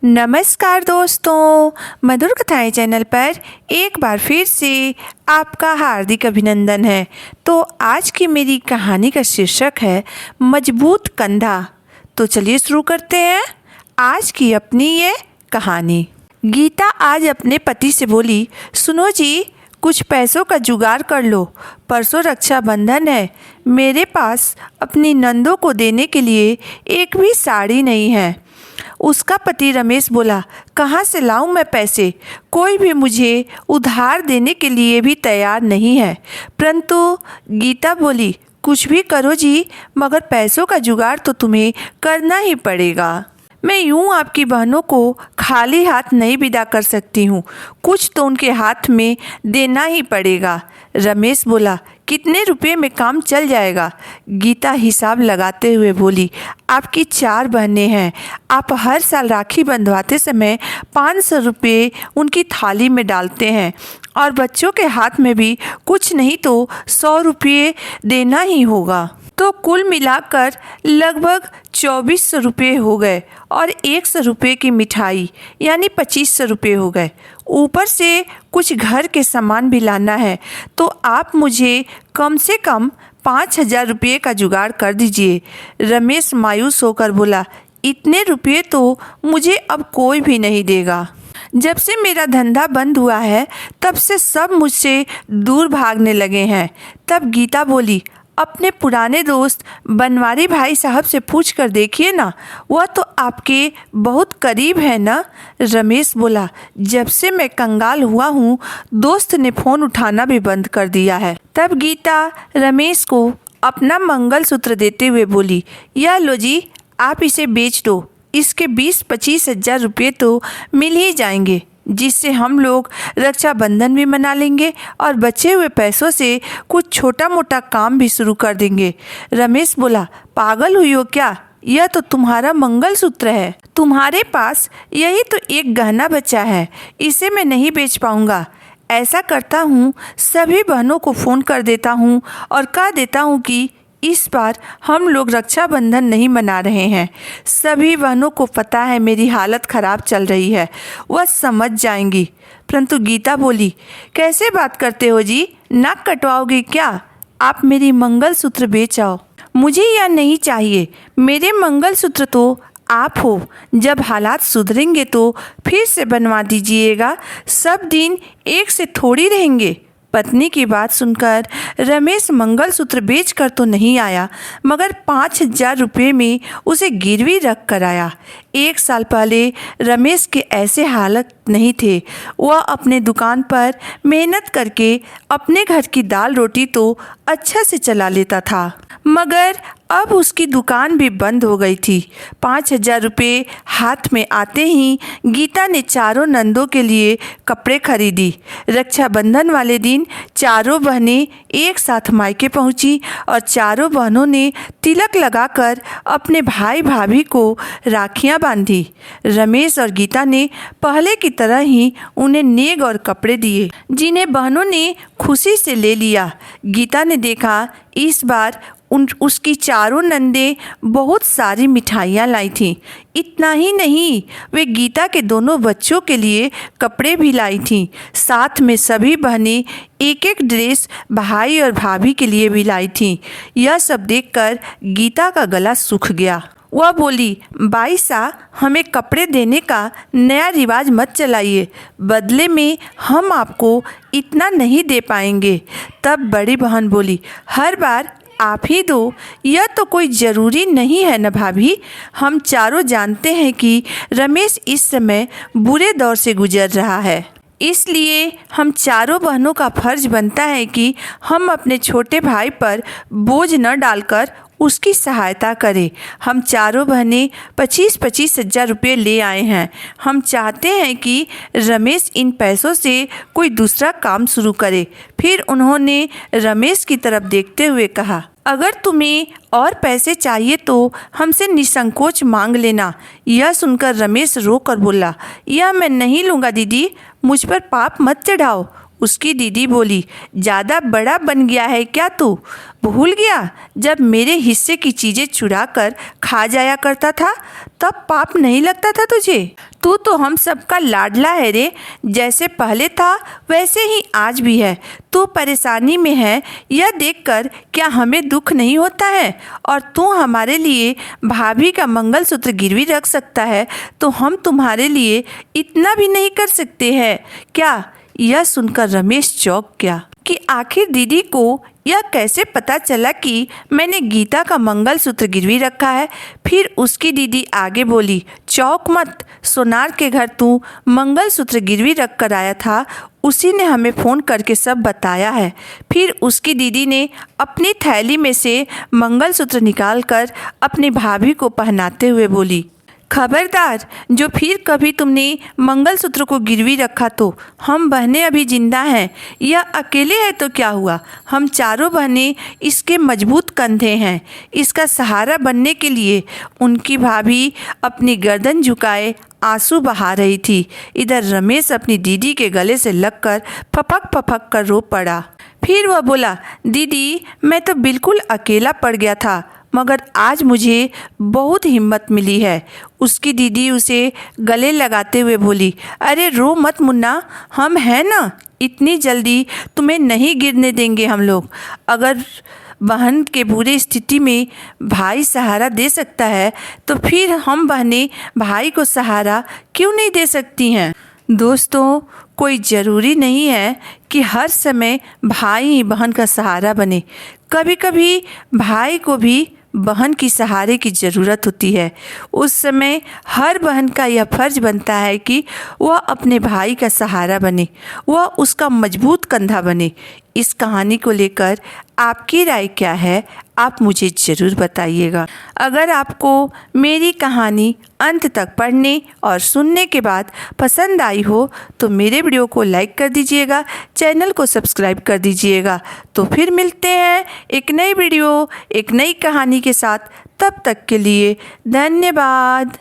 नमस्कार दोस्तों, मधुर कथाएं चैनल पर एक बार फिर से आपका हार्दिक अभिनंदन है। तो आज की मेरी कहानी का शीर्षक है मजबूत कंधा। तो चलिए शुरू करते हैं आज की अपनी ये कहानी। गीता आज अपने पति से बोली, सुनो जी, कुछ पैसों का जुगाड़ कर लो, परसों रक्षाबंधन है। मेरे पास अपनी नंदों को देने के लिए एक भी साड़ी नहीं है। उसका पति रमेश बोला, कहाँ से लाऊं मैं पैसे? कोई भी मुझे उधार देने के लिए भी तैयार नहीं है। परंतु गीता बोली, कुछ भी करो जी, मगर पैसों का जुगाड़ तो तुम्हें करना ही पड़ेगा। मैं यूं आपकी बहनों को खाली हाथ नहीं विदा कर सकती हूँ, कुछ तो उनके हाथ में देना ही पड़ेगा। रमेश बोला, कितने रुपए में काम चल जाएगा? गीता हिसाब लगाते हुए बोली, आपकी 4 बहनें हैं। आप हर साल राखी बंधवाते समय 500 रुपये उनकी थाली में डालते हैं और बच्चों के हाथ में भी कुछ नहीं तो 100 रुपये देना ही होगा। तो कुल मिलाकर लगभग 2400 रुपये हो गए और 100 रुपये की मिठाई यानी 2500 रुपये हो गए। ऊपर से कुछ घर के सामान भी लाना है, तो आप मुझे कम से कम 5000 रुपये का जुगाड़ कर दीजिए। रमेश मायूस होकर बोला, इतने रुपये तो मुझे अब कोई भी नहीं देगा। जब से मेरा धंधा बंद हुआ है तब से सब मुझसे दूर भागने लगे हैं। तब गीता बोली, अपने पुराने दोस्त बनवारी भाई साहब से पूछ कर देखिए ना, वह तो आपके बहुत करीब है ना। रमेश बोला, जब से मैं कंगाल हुआ हूँ दोस्त ने फ़ोन उठाना भी बंद कर दिया है। तब गीता रमेश को अपना मंगलसूत्र देते हुए बोली, यह लो जी, आप इसे बेच दो, इसके 20-25 हज़ार रुपये तो मिल ही जाएंगे, जिससे हम लोग रक्षाबंधन भी मना लेंगे और बचे हुए पैसों से कुछ छोटा मोटा काम भी शुरू कर देंगे। रमेश बोला, पागल हुई हो क्या? यह तो तुम्हारा मंगलसूत्र है, तुम्हारे पास यही तो एक गहना बचा है, इसे मैं नहीं बेच पाऊंगा। ऐसा करता हूँ, सभी बहनों को फ़ोन कर देता हूँ और कह देता हूँ कि इस बार हम लोग रक्षाबंधन नहीं मना रहे हैं। सभी बहनों को पता है मेरी हालत ख़राब चल रही है, वह समझ जाएंगी। परंतु गीता बोली, कैसे बात करते हो जी, नाक कटवाओगे क्या? आप मेरी मंगलसूत्र बेच आओ, मुझे यह नहीं चाहिए। मेरे मंगलसूत्र तो आप हो, जब हालात सुधरेंगे तो फिर से बनवा दीजिएगा, सब दिन एक से थोड़ी रहेंगे। पत्नी की बात सुनकर रमेश मंगलसूत्र बेच कर तो नहीं आया, मगर 5000 रुपये में उसे गिरवी रख कर आया। 1 साल पहले रमेश के ऐसे हालत नहीं थे। वह अपने दुकान पर मेहनत करके अपने घर की दाल रोटी तो अच्छा से चला लेता था, मगर अब उसकी दुकान भी बंद हो गई थी। 5000 रुपये हाथ में आते ही गीता ने चारों नंदों के लिए कपड़े खरीदी। रक्षाबंधन वाले दिन चारों बहनें एक साथ मायके पहुंची और चारों बहनों ने तिलक लगाकर अपने भाई भाभी को राखियां बांधी। रमेश और गीता ने पहले की तरह ही उन्हें नेग और कपड़े दिए, जिन्हें बहनों ने खुशी से ले लिया। गीता ने देखा इस बार उसकी चारों नंदें बहुत सारी मिठाइयाँ लाई थीं। इतना ही नहीं, वे गीता के दोनों बच्चों के लिए कपड़े भी लाई थीं। साथ में सभी बहनें एक एक ड्रेस भाई और भाभी के लिए भी लाई थीं। यह सब देखकर गीता का गला सूख गया। वह बोली, बाई सा, हमें कपड़े देने का नया रिवाज मत चलाइए, बदले में हम आपको इतना नहीं दे पाएंगे। तब बड़ी बहन बोली, हर बार आप ही दो, यह तो कोई ज़रूरी नहीं है न भाभी। हम चारों जानते हैं कि रमेश इस समय बुरे दौर से गुजर रहा है, इसलिए हम चारों बहनों का फर्ज बनता है कि हम अपने छोटे भाई पर बोझ न डालकर उसकी सहायता करें। हम चारों बहनें 25-25 हज़ार रुपये ले आए हैं। हम चाहते हैं कि रमेश इन पैसों से कोई दूसरा काम शुरू करे। फिर उन्होंने रमेश की तरफ देखते हुए कहा, अगर तुम्हें और पैसे चाहिए तो हमसे निसंकोच मांग लेना। यह सुनकर रमेश रो कर बोला, यह मैं नहीं लूँगा दीदी, मुझ पर पाप मत चढ़ाओ। उसकी दीदी बोली, ज़्यादा बड़ा बन गया है क्या तू? भूल गया जब मेरे हिस्से की चीज़ें चुरा कर खा जाया करता था, तब पाप नहीं लगता था तुझे? तू तो हम सबका लाडला है रे। जैसे पहले था वैसे ही आज भी है। तू परेशानी में है यह देखकर क्या हमें दुख नहीं होता है? और तू हमारे लिए भाभी का मंगलसूत्र गिरवी रख सकता है तो हम तुम्हारे लिए इतना भी नहीं कर सकते हैं क्या? यह सुनकर रमेश चौंक गया कि आखिर दीदी को यह कैसे पता चला कि मैंने गीता का मंगलसूत्र गिरवी रखा है। फिर उसकी दीदी आगे बोली, चौंक मत, सोनार के घर तू मंगलसूत्र गिरवी रख कर आया था, उसी ने हमें फ़ोन करके सब बताया है। फिर उसकी दीदी ने अपनी थैली में से मंगलसूत्र निकालकर अपनी भाभी को पहनाते हुए बोली, खबरदार, जो फिर कभी तुमने मंगलसूत्र को गिरवी रखा तो हम बहनें अभी जिंदा हैं। यह अकेले है तो क्या हुआ, हम चारों बहनें इसके मजबूत कंधे हैं। इसका सहारा बनने के लिए उनकी भाभी अपनी गर्दन झुकाए आंसू बहा रही थी। इधर रमेश अपनी दीदी के गले से लगकर फपक फपक कर रो पड़ा। फिर वह बोला, दीदी मैं तो बिल्कुल अकेला पड़ गया था, मगर आज मुझे बहुत हिम्मत मिली है। उसकी दीदी उसे गले लगाते हुए बोली, अरे रो मत मुन्ना, हम हैं ना, इतनी जल्दी तुम्हें नहीं गिरने देंगे हम लोग। अगर बहन के बुरे स्थिति में भाई सहारा दे सकता है तो फिर हम बहनें भाई को सहारा क्यों नहीं दे सकती हैं? दोस्तों, कोई ज़रूरी नहीं है कि हर समय भाई ही बहन का सहारा बने। कभी कभी भाई को भी बहन की सहारे की ज़रूरत होती है। उस समय हर बहन का यह फर्ज बनता है कि वह अपने भाई का सहारा बने, वह उसका मजबूत कंधा बने। इस कहानी को लेकर आपकी राय क्या है, आप मुझे ज़रूर बताइएगा। अगर आपको मेरी कहानी अंत तक पढ़ने और सुनने के बाद पसंद आई हो तो मेरे वीडियो को लाइक कर दीजिएगा, चैनल को सब्सक्राइब कर दीजिएगा। तो फिर मिलते हैं एक नई वीडियो, एक नई कहानी के साथ। तब तक के लिए धन्यवाद।